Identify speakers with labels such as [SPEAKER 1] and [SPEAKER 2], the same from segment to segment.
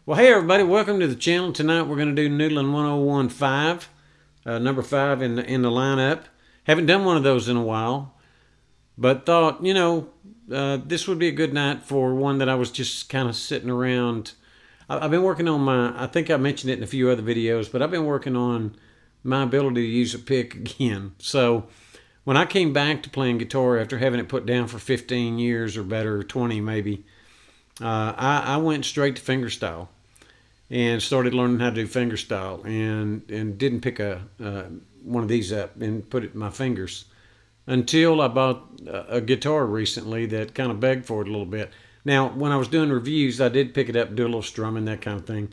[SPEAKER 1] Well, hey everybody, welcome to the channel. Tonight we're going to do Noodlin 1015, number 5 in the lineup. Haven't done one of those in a while, but thought, this would be a good night for one that I was just kind of sitting around. I've been working on I think I mentioned it in a few other videos, but I've been working on my ability to use a pick again. So when I came back to playing guitar after having it put down for 15 years or better, 20 maybe, I went straight to fingerstyle and started learning how to do fingerstyle, and didn't pick one of these up and put it in my fingers until I bought a guitar recently that kind of begged for it a little bit. Now, when I was doing reviews, I did pick it up, do a little strumming, that kind of thing.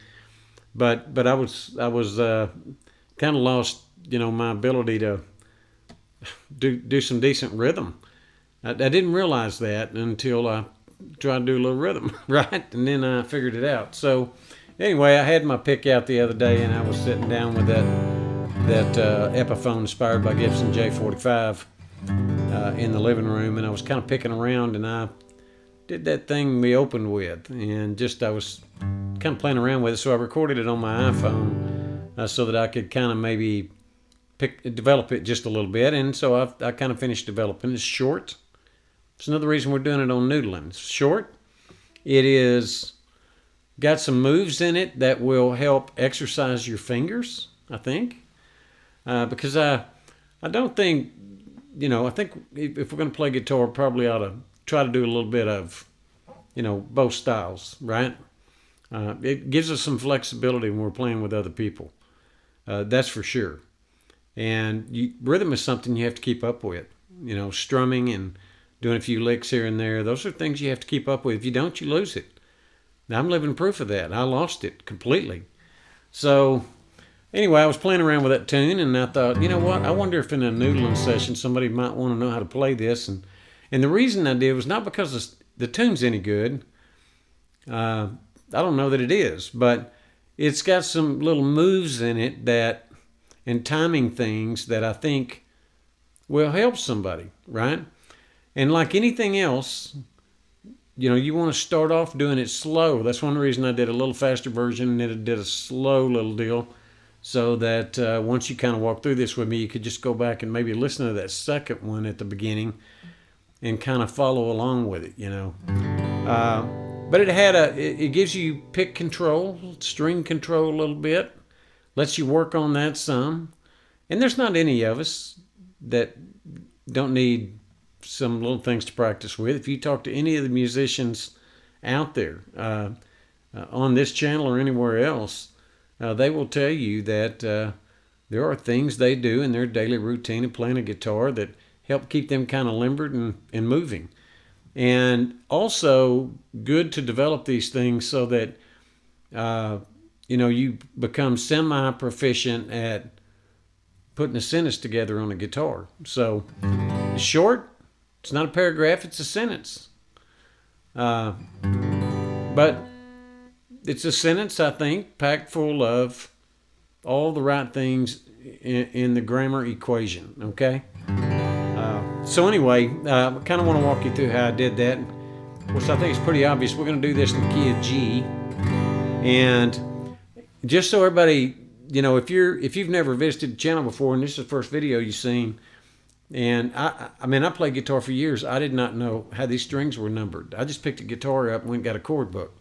[SPEAKER 1] But I was kind of lost, my ability to do some decent rhythm. I didn't realize that until I tried to do a little rhythm, right? And then I figured it out. So anyway, I had my pick out the other day, and I was sitting down with that Epiphone inspired by Gibson J45 in the living room, and I was kind of picking around, and I did that thing we opened with, and I was kind of playing around with it. So I recorded it on my iPhone so that I could kind of maybe develop it just a little bit, and so I kind of finished developing. It's short. It's another reason we're doing it on Noodlin. It's short. It is got some moves in it that will help exercise your fingers, I think. Because I don't think, I think if we're going to play guitar, probably ought to try to do a little bit of, both styles, right? It gives us some flexibility when we're playing with other people. That's for sure. And rhythm is something you have to keep up with. Strumming and doing a few licks here and there. Those are things you have to keep up with. If you don't, you lose it. Now, I'm living proof of that. I lost it completely. So anyway, I was playing around with that tune, and I thought, you know what? I wonder if in a noodling session somebody might want to know how to play this. And the reason I did was not because the tune's any good. I don't know that it is, but it's got some little moves in it and timing things that I think will help somebody, right? And like anything else, you want to start off doing it slow. That's one reason I did a little faster version and then I did a slow little deal, so that once you kind of walk through this with me, you could just go back and maybe listen to that second one at the beginning and kind of follow along with it, But it gives you pick control, string control a little bit, lets you work on that some. And there's not any of us that don't need some little things to practice with. If you talk to any of the musicians out there on this channel or anywhere else, they will tell you that there are things they do in their daily routine of playing a guitar that help keep them kind of limbered and moving. And also good to develop these things so that you become semi-proficient at putting a sentence together on a guitar. So it's short. It's not a paragraph, it's a sentence. But it's a sentence, I think, packed full of all the right things in the grammar equation, okay? So anyway, I kind of want to walk you through how I did that. Of course, I think it's pretty obvious. We're going to do this in the key of G. And just so everybody, if you've never visited the channel before and this is the first video you've seen, and I played guitar for years. I did not know how these strings were numbered. I just picked a guitar up and went and got a chord book.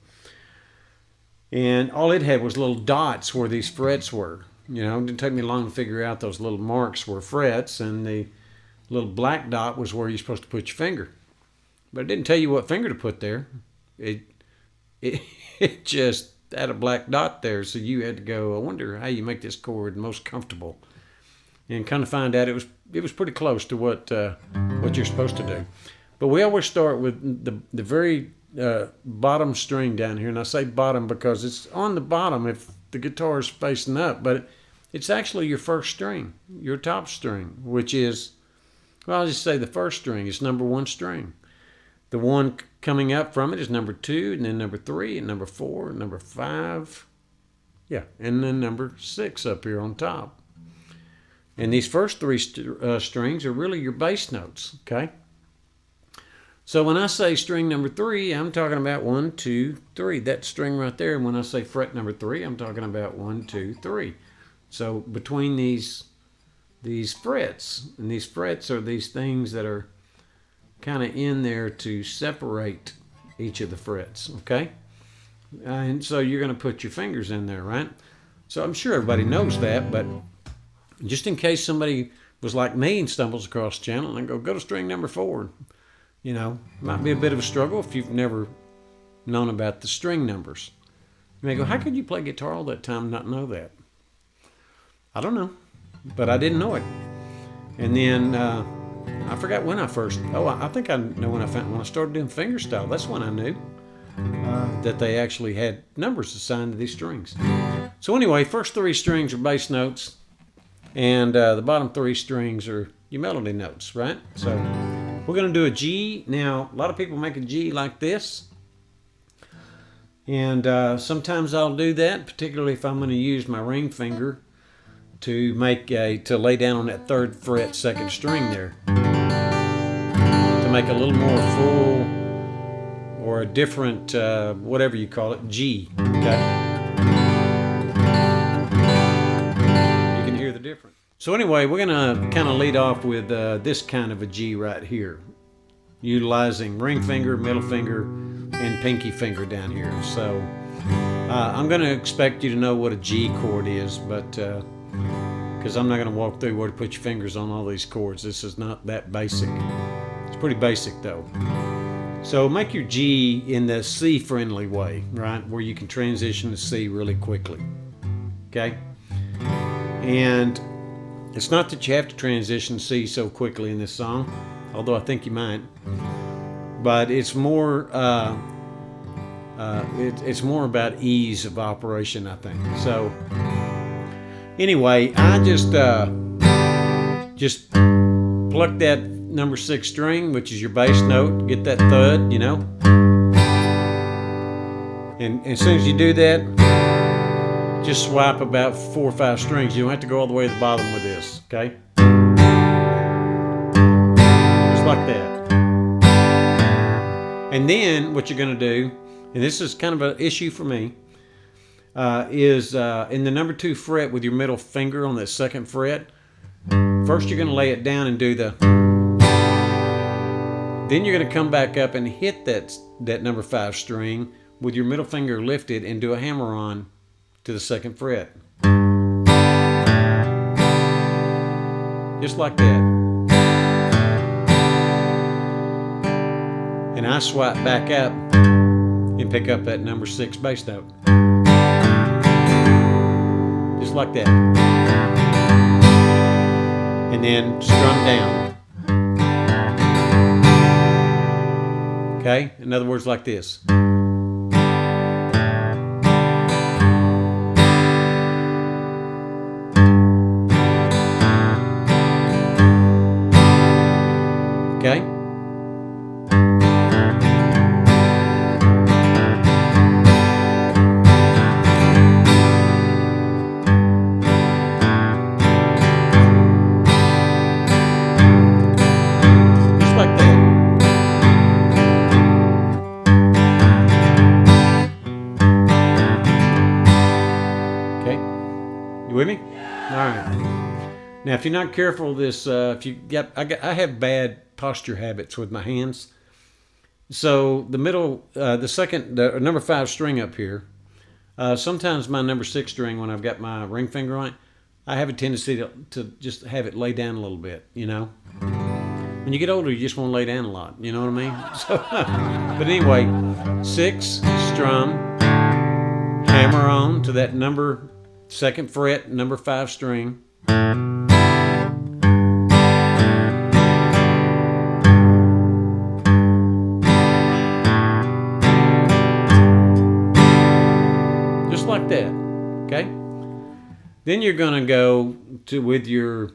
[SPEAKER 1] And all it had was little dots where these frets were. It didn't take me long to figure out those little marks were frets, and the little black dot was where you're supposed to put your finger. But it didn't tell you what finger to put there. It just had a black dot there, so you had to go, I wonder how you make this chord most comfortable. And kind of find out it was pretty close to what you're supposed to do. But we always start with the very bottom string down here, and I say bottom because it's on the bottom if the guitar is facing up, but it's actually your first string, your top string, which is, well, I'll just say the first string is number 1 string. The one coming up from it is number 2, and then number 3, and number 4, and number 5, and then number 6 up here on top. And these first 3 strings are really your bass notes, okay? So when I say string number 3, I'm talking about 1, 2, 3. That string right there. And when I say fret number 3, I'm talking about 1, 2, 3. So between these frets, and these frets are these things that are kind of in there to separate each of the frets, okay? And so you're going to put your fingers in there, right? So I'm sure everybody knows that, but just in case somebody was like me and stumbles across the channel and go to string number 4, you know, might be a bit of a struggle if you've never known about the string numbers. You may go, how could you play guitar all that time and not know that? I don't know, but I didn't know it. And then I forgot when I first, I think I know when I started doing fingerstyle. That's when I knew that they actually had numbers assigned to these strings. So anyway, first 3 strings are bass notes, and the bottom 3 strings are your melody notes, right? So we're going to do a G. Now, a lot of people make a G like this, and sometimes I'll do that, particularly if I'm going to use my ring finger to lay down on that 3rd fret 2nd string there, to make a little more full or a different, whatever you call it, G. Okay. Different. So anyway, we're going to kind of lead off with this kind of a G right here, utilizing ring finger, middle finger, and pinky finger down here. So I'm going to expect you to know what a G chord is, but because I'm not going to walk through where to put your fingers on all these chords. This is not that basic. It's pretty basic though. So make your G in the C-friendly way, right, where you can transition to C really quickly. Okay? And it's not that you have to transition C so quickly in this song, although I think you might. But it's more it's more about ease of operation, I think. So anyway, I just pluck that number 6 string, which is your bass note, get that thud, you know. And as soon as you do that, just swipe about 4 or 5 strings. You don't have to go all the way to the bottom with this, okay? Just like that. And then what you're going to do, and this is kind of an issue for me, is in the number 2 fret with your middle finger on that 2nd fret, first you're going to lay it down and do the... Then you're going to come back up and hit that number 5 string with your middle finger lifted and do a hammer-on to the 2nd fret. Just like that. And I swipe back up and pick up that number 6 bass note. Just like that. And then strum down. Okay? In other words, like this. Okay? Just like that. Okay? You with me? All right. Now, if you're not careful, this I have bad posture habits with my hands. So the middle, the number 5 string up here, sometimes my number 6 string, when I've got my ring finger on it, I have a tendency to just have it lay down a little bit, you know. When you get older, you just want to lay down a lot, you know what I mean? So, but anyway, 6, strum, hammer on to that number 2nd fret, number 5 string. Like that, okay? Then you're going to go to with your,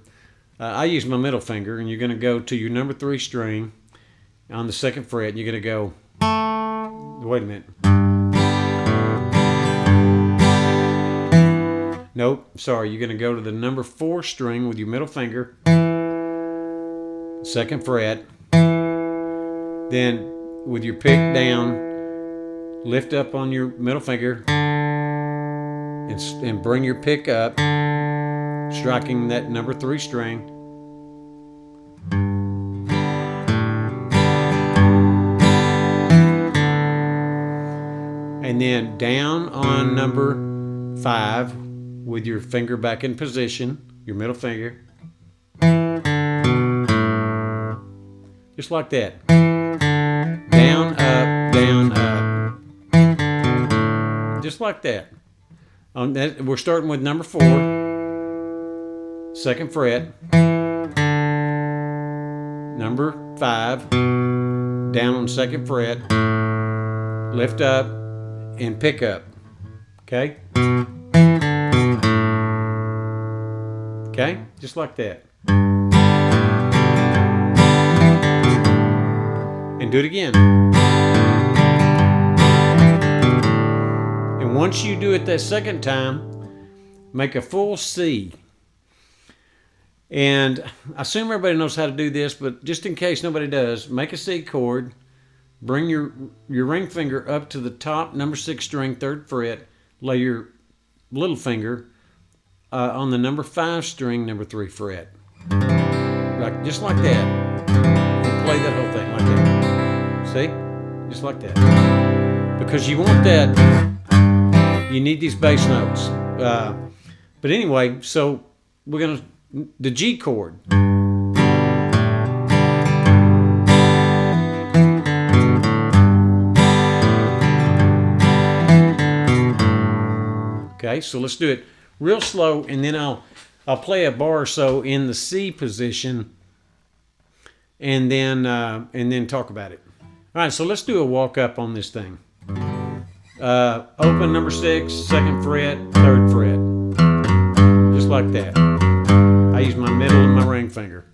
[SPEAKER 1] I use my middle finger, and you're going to go to your number 3 string on the 2nd fret, and you're going to go, wait a minute. Nope, sorry, you're going to go to the number 4 string with your middle finger, 2nd fret, Then with your pick down, lift up on your middle finger and bring your pick up, striking that number 3 string. And then down on number 5 with your finger back in position, your middle finger. Just like that. Down, up, down, up. Just like that. On that, we're starting with number 4, 2nd fret. Number 5, down on 2nd fret. Lift up and pick up. Okay? Okay? Just like that. And do it again. And once you do it that second time, make a full C. And I assume everybody knows how to do this, but just in case nobody does, make a C chord, bring your ring finger up to the top, number 6 string, 3rd fret, lay your little finger on the number 5 string, number 3 fret. Just like that. And play that whole thing like that. See? Just like that. Because you want that, you need these bass notes. But anyway, so we're going to, the G chord. Okay, so let's do it real slow, and then I'll play a bar or so in the C position, and then talk about it. All right, so let's do a walk up on this thing. Open number 6, 2nd fret, 3rd fret, just like that. I use my middle and my ring finger.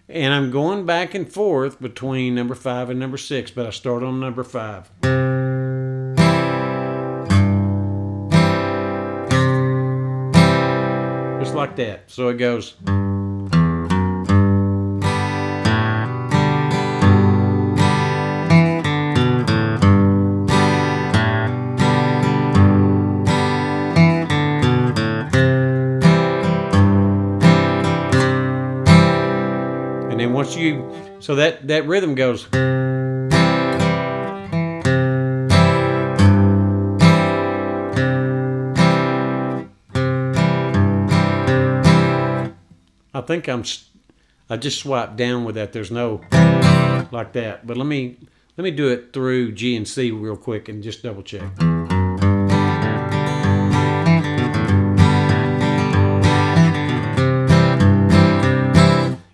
[SPEAKER 1] And I'm going back and forth between number 5 and number 6, but I start on number 5. Just like that. So it goes. And then once you, so that rhythm goes. I think I just swiped down with that. There's no like that. But let me do it through G and C real quick and just double check.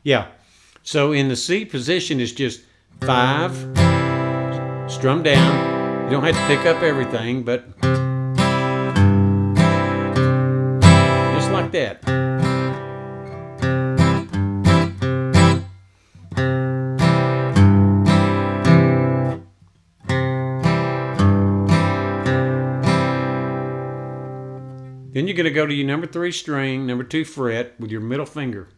[SPEAKER 1] Yeah. So in the C position, it's just 5, strum down. You don't have to pick up everything, but just like that. Then you're going to go to your number 3 string, number 2 fret with your middle finger.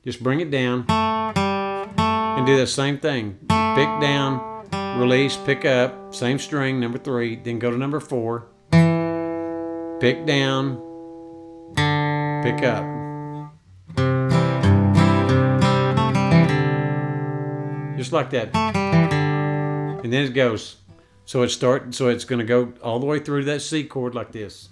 [SPEAKER 1] Just bring it down and do the same thing. Pick down, release, pick up, same string, number 3. Then go to number 4. Pick down, pick up. Just like that. And then it goes. So it's going to go all the way through that C chord like this.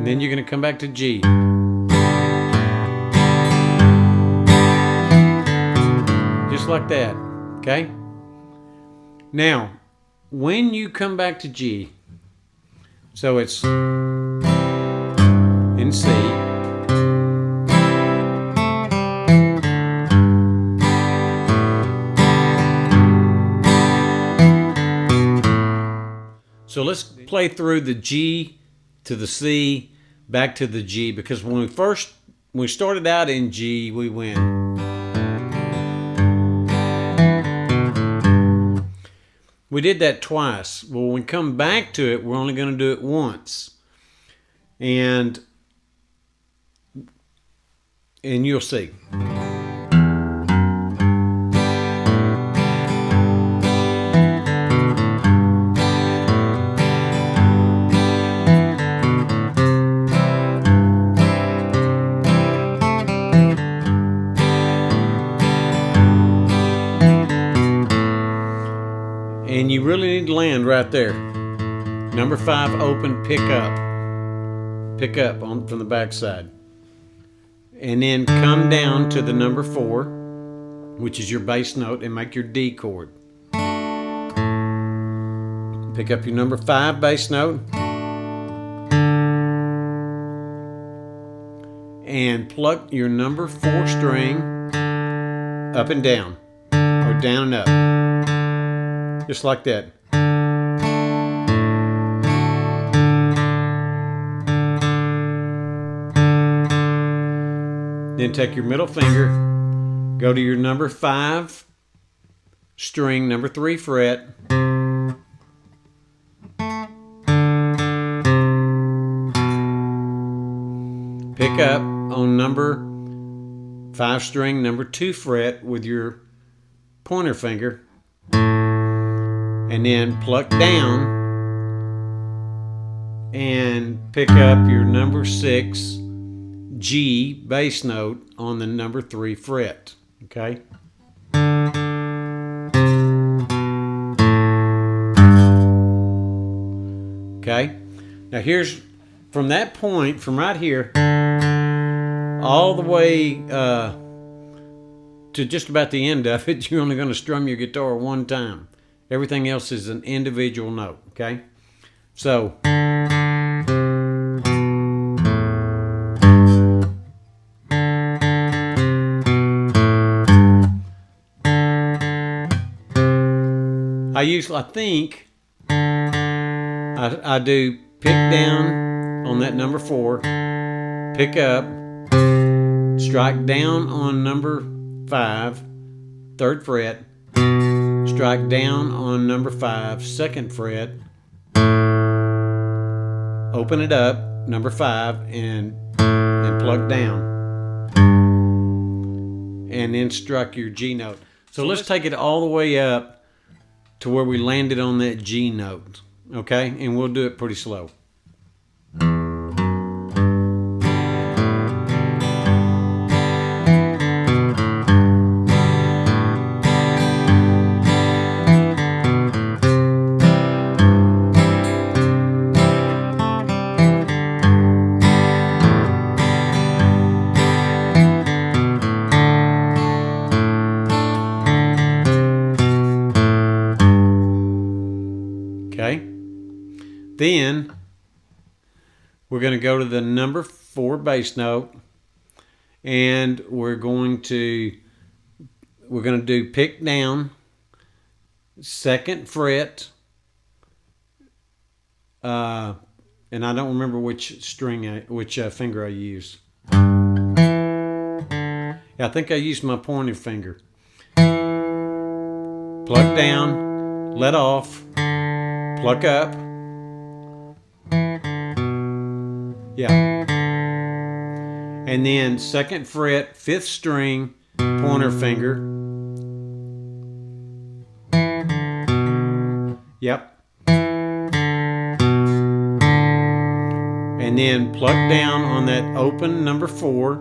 [SPEAKER 1] Then you're going to come back to G. Just like that, okay? Now, when you come back to G, so it's in C, So let's play through the G to the C, back to the G, because when we started out in G, we went. We did that twice. Well, when we come back to it, we're only going to do it once. And you'll see. And you really need to land right there. Number 5, open, pick up. Pick up from the back side. And then come down to the number 4, which is your bass note, and make your D chord. Pick up your number 5 bass note. And pluck your number 4 string up and down, or down and up. Just like that. Then take your middle finger, go to your number 5 string, number 3 fret. Pick up on number 5 string, number 2 fret with your pointer finger. And then pluck down and pick up your number 6 G bass note on the number 3 fret. Okay? Okay? Now here's, from that point, from right here, all the way to just about the end of it, you're only going to strum your guitar one time. Everything else is an individual note, okay? So, I think I do pick down on that number 4, pick up, strike down on number 5, 3rd fret, strike down on number 5, 2nd fret, open it up, number 5, and plug down. And then strike your G note. So let's take it all the way up to where we landed on that G note. Okay? And we'll do it pretty slow. Okay, then we're going to go to the number 4 bass note, and we're going to do pick down, 2nd fret, and I don't remember which finger I used. Yeah, I think I used my pointer finger. Pluck down, let off. Pluck up. Yeah. And then 2nd fret, 5th string, pointer finger. Yep. And then pluck down on that open number 4.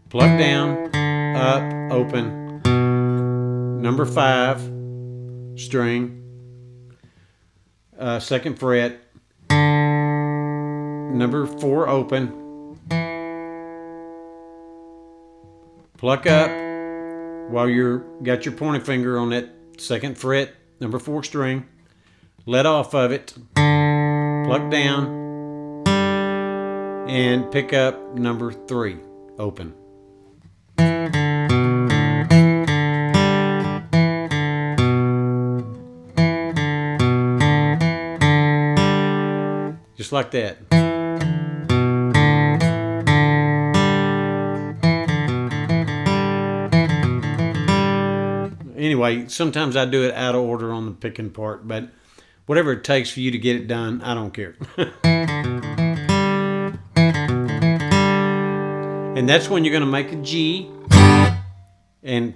[SPEAKER 1] Pluck down, up, open, number 5 string, 2nd fret, number 4 open, pluck up while you're got your pointer finger on that 2nd fret, number 4 string, let off of it, pluck down, and pick up number 3 open. just like that. Anyway, sometimes I do it out of order on the picking part, but whatever it takes for you to get it done, I don't care. And that's when you're going to make a G and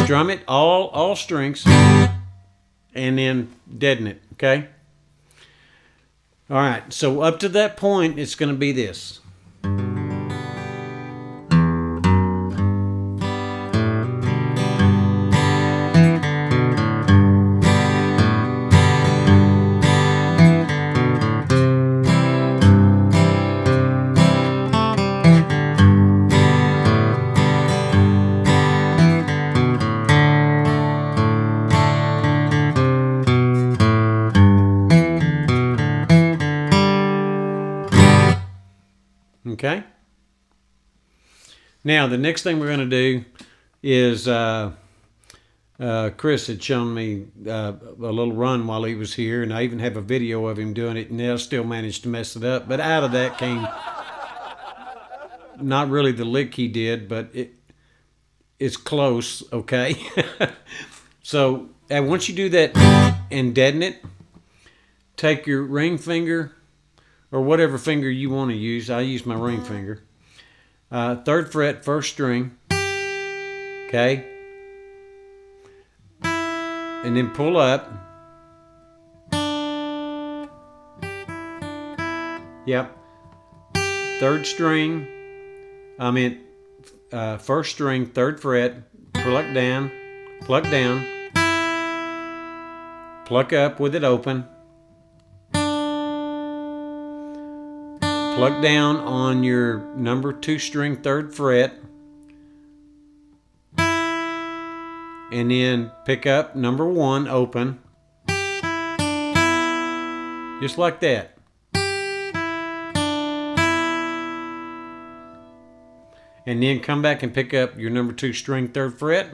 [SPEAKER 1] strum it all strings and then deaden it, okay? All right, so up to that point, it's going to be this. Okay. Now the next thing we're going to do is Chris had shown me a little run while he was here, and I even have a video of him doing it, and I still managed to mess it up. But out of that came not really the lick he did, but it's close. Okay. So once you do that and deaden it, take your ring finger, or whatever finger you want to use. I use my ring finger. 3rd fret, 1st string. Okay? And then pull up. Yep. 3rd string. 1st string, 3rd fret. Pluck down. Pluck down. Pluck up with it open. Pluck down on your number 2 string, 3rd fret, and then pick up number 1 open, just like that. And then come back and pick up your number 2 string, 3rd fret,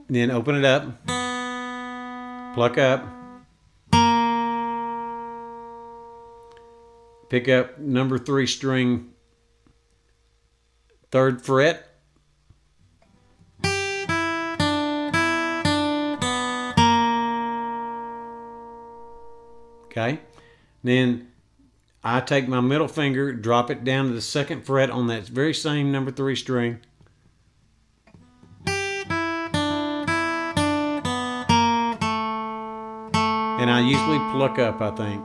[SPEAKER 1] and then open it up, pluck up, pick up number 3 string, 3rd fret. Okay. Then I take my middle finger, drop it down to the 2nd fret on that very same number 3 string. And I usually pluck up, I think.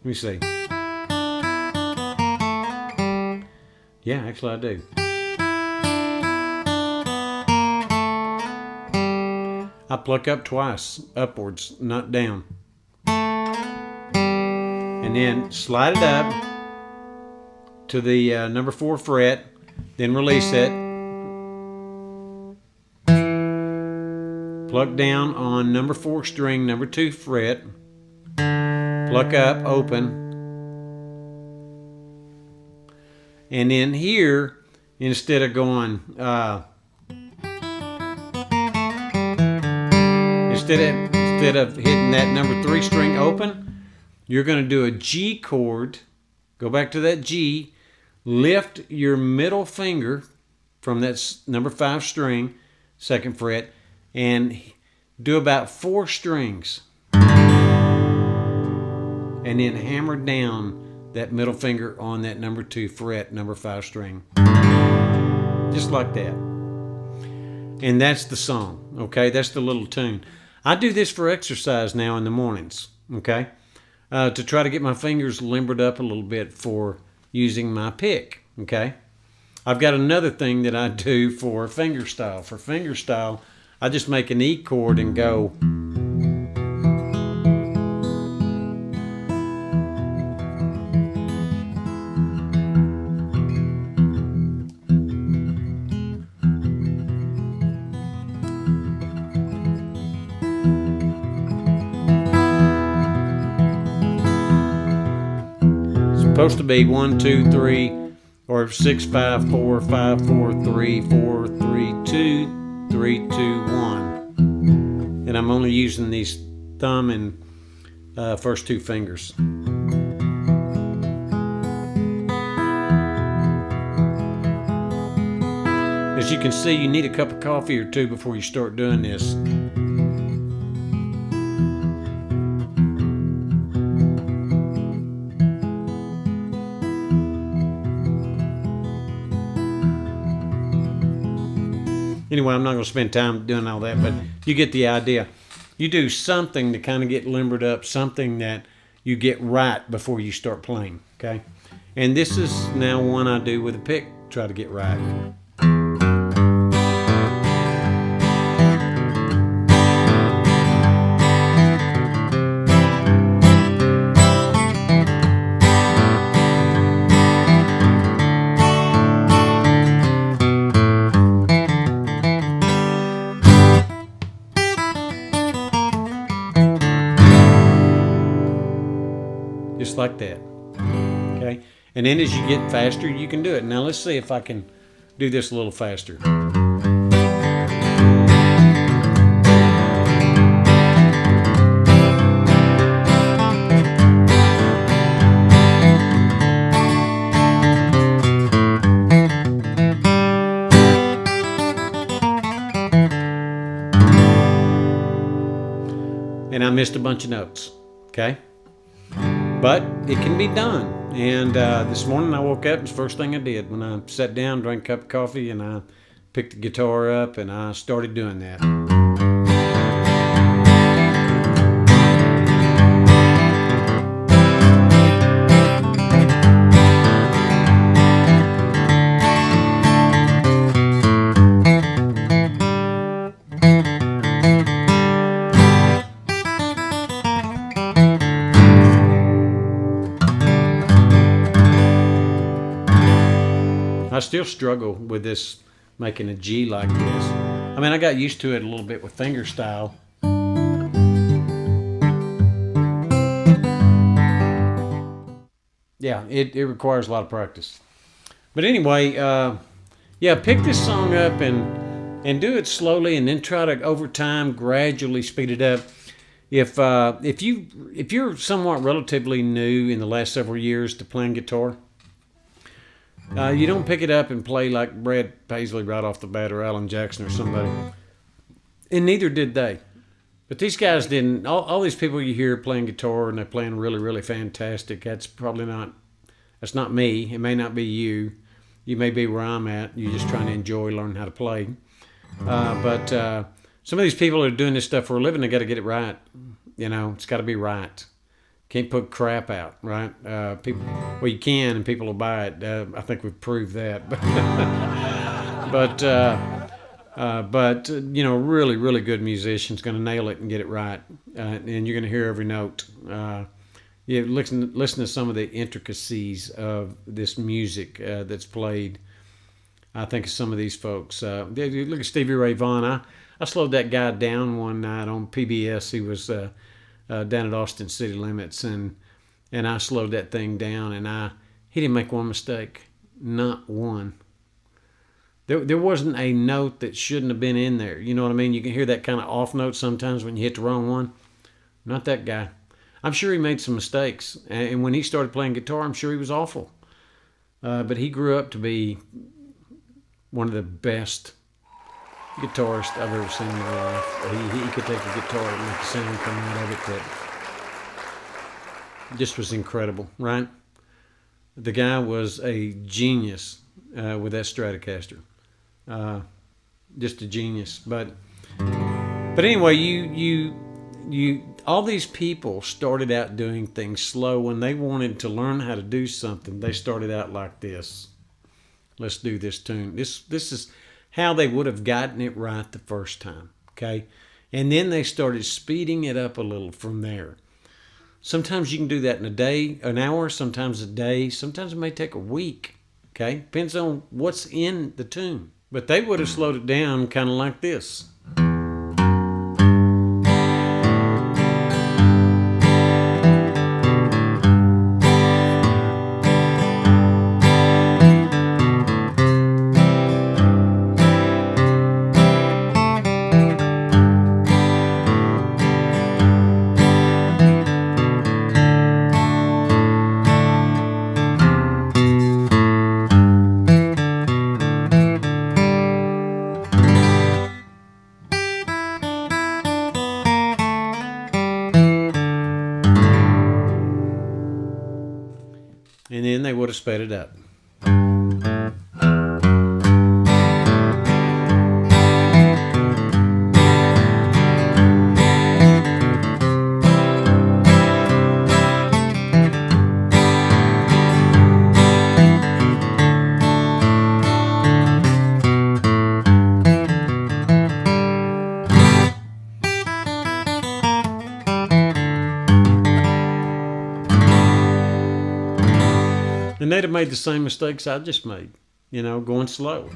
[SPEAKER 1] Let me see. Yeah, actually I do. I pluck up twice, upwards, not down. And then slide it up to the number 4 fret, then release it. Pluck down on number 4 string, number 2 fret. Pluck up, open, and then here, instead of going, instead of hitting that number 3 string open, you're going to do a G chord. Go back to that G, lift your middle finger from that number 5 string, 2nd fret, and do about 4 strings. And then hammer down that middle finger on that number 2 fret, number 5 string. Just like that. And that's the song, okay? That's the little tune. I do this for exercise now in the mornings, okay? To try to get my fingers limbered up a little bit for using my pick, okay? I've got another thing that I do for fingerstyle. For fingerstyle, I just make an E chord and go. Supposed to be 1, 2, 3, or 6, 5, 4, 5, 4, 3, 4, 3, 2, 3, 2, 1. And I'm only using these thumb and first two fingers. As you can see, you need a cup of coffee or two before you start doing this. Anyway, I'm not going to spend time doing all that, but you get the idea. You do something to kind of get limbered up, something that you get right before you start playing, okay? And this is now one I do with a pick, try to get right. Just like that, okay? And then as you get faster, you can do it. Now let's see if I can do this a little faster. And I missed a bunch of notes, okay? But it can be done. And this morning I woke up, and the first thing I did when I sat down, drank a cup of coffee, and I picked the guitar up and I started doing that. I still struggle with this, making a G like this. I mean, I got used to it a little bit with fingerstyle. Yeah, it requires a lot of practice. But anyway, yeah, pick this song up and do it slowly, and then try to over time gradually speed it up. If you're somewhat relatively new in the last several years to playing guitar, you don't pick it up and play like Brad Paisley right off the bat, or Alan Jackson or somebody. And neither did they. But these guys didn't. All these people you hear playing guitar and they're playing really, really fantastic, that's not me. It may not be you. You may be where I'm at. You're just trying to enjoy learning how to play. But some of these people are doing this stuff for a living. They got to get it right. You know, it's got to be right. Can't put crap out, right? Well, you can, and people will buy it. I think we've proved that. But you know, really, really good musician's going to nail it and get it right, and you're going to hear every note. You listen to some of the intricacies of this music that's played. I think of some of these folks. Look at Stevie Ray Vaughan. I slowed that guy down one night on PBS. He was down at Austin City Limits, and I slowed that thing down, and he didn't make one mistake, not one. There wasn't a note that shouldn't have been in there. You know what I mean? You can hear that kind of off note sometimes when you hit the wrong one. Not that guy. I'm sure he made some mistakes, and when he started playing guitar, I'm sure he was awful. But he grew up to be one of the best guitarist I've ever seen in my life. He could take a guitar and make a sound come out of it that just was incredible, right? The guy was a genius with that Stratocaster. Just a genius. But anyway, you all these people started out doing things slow. When they wanted to learn how to do something, they started out like this. Let's do this tune. This is how they would have gotten it right the first time, okay? And then they started speeding it up a little from there. Sometimes you can do that in a day, an hour, sometimes a day, sometimes it may take a week, okay? Depends on what's in the tune. But they would have slowed it down kind of like this. and then they would have sped it up. And they'd have made the same mistakes I just made, going slow.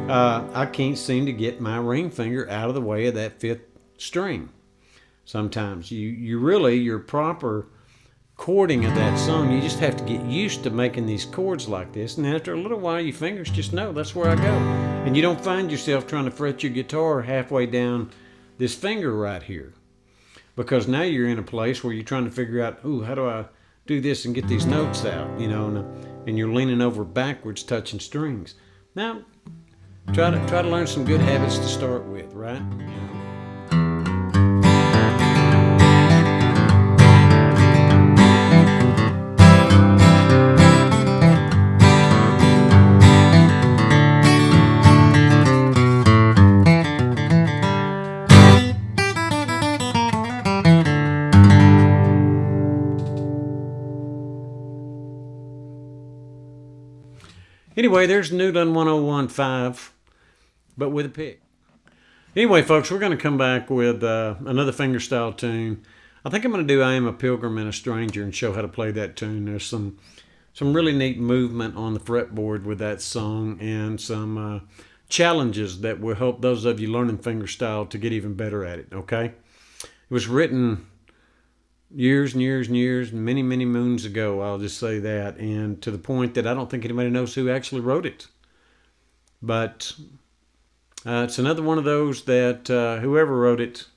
[SPEAKER 1] I can't seem to get my ring finger out of the way of that fifth string. Sometimes your proper chording of that song, you just have to get used to making these chords like this. And after a little while, your fingers just know that's where I go. And you don't find yourself trying to fret your guitar halfway down this finger right here. Because now you're in a place where you're trying to figure out, how do I do this and get these notes out, and you're leaning over backwards touching strings. Now, try to learn some good habits to start with, right? Anyway, there's Noodlin 101.5, but with a pick. Anyway, folks, we're going to come back with another fingerstyle tune. I think I'm going to do I Am a Pilgrim and a Stranger and show how to play that tune. There's some really neat movement on the fretboard with that song and some challenges that will help those of you learning fingerstyle to get even better at it, okay? It was written years and years and years, many, many moons ago, I'll just say that, and to the point that I don't think anybody knows who actually wrote it. But it's another one of those that whoever wrote it,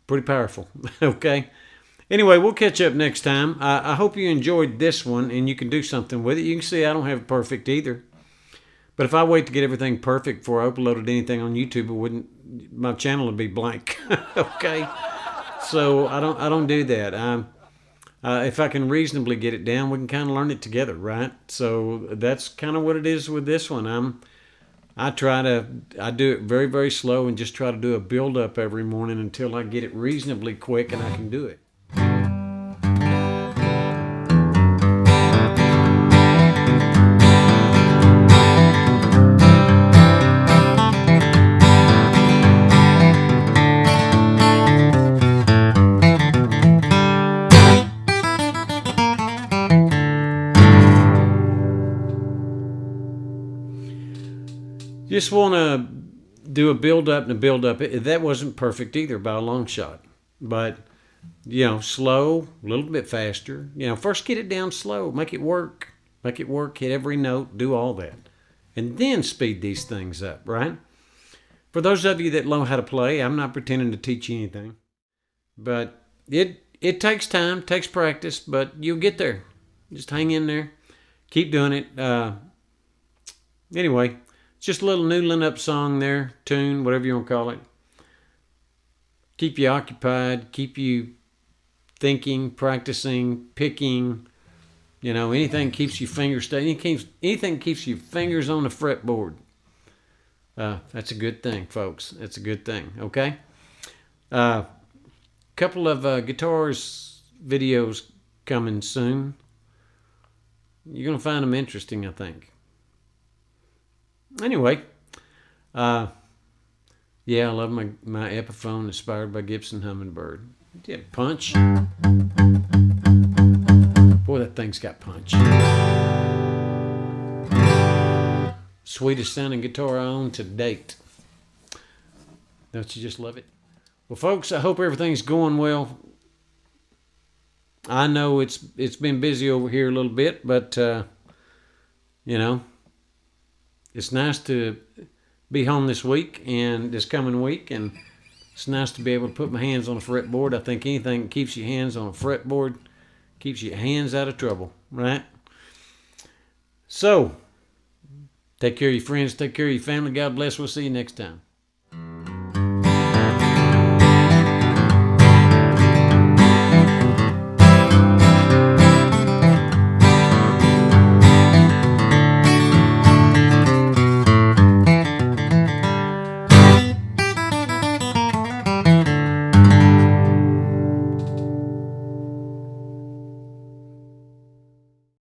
[SPEAKER 1] pretty powerful, okay? Anyway, we'll catch up next time. I hope you enjoyed this one and you can do something with it. You can see I don't have it perfect either. But if I wait to get everything perfect before I uploaded anything on YouTube, my channel would be blank, okay? So I don't do that. If I can reasonably get it down, we can kind of learn it together, right? So that's kind of what it is with this one. I do it very, very slow and just try to do a build up every morning until I get it reasonably quick and I can do it. Just want to do a build up and a build up. That wasn't perfect either by a long shot, but slow, a little bit faster. First get it down slow, make it work, hit every note, do all that, and then speed these things up, right? For those of you that know how to play, I'm not pretending to teach you anything, but it takes time, takes practice, but you'll get there. Just hang in there, keep doing it. Anyway. Just a little noodling up song there, tune, whatever you want to call it. Keep you occupied, keep you thinking, practicing, picking. Anything keeps your fingers steady. Anything keeps your fingers on the fretboard. That's a good thing, folks. That's a good thing, okay? Couple of guitars videos coming soon. You're going to find them interesting, I think. Anyway, I love my Epiphone inspired by Gibson Hummingbird. Yeah, punch. Boy, that thing's got punch. Sweetest sounding guitar I own to date. Don't you just love it? Well, folks, I hope everything's going well. I know it's been busy over here a little bit, but it's nice to be home this week and this coming week, and it's nice to be able to put my hands on a fretboard. I think anything that keeps your hands on a fretboard keeps your hands out of trouble, right? So, take care of your friends, take care of your family. God bless. We'll see you next time.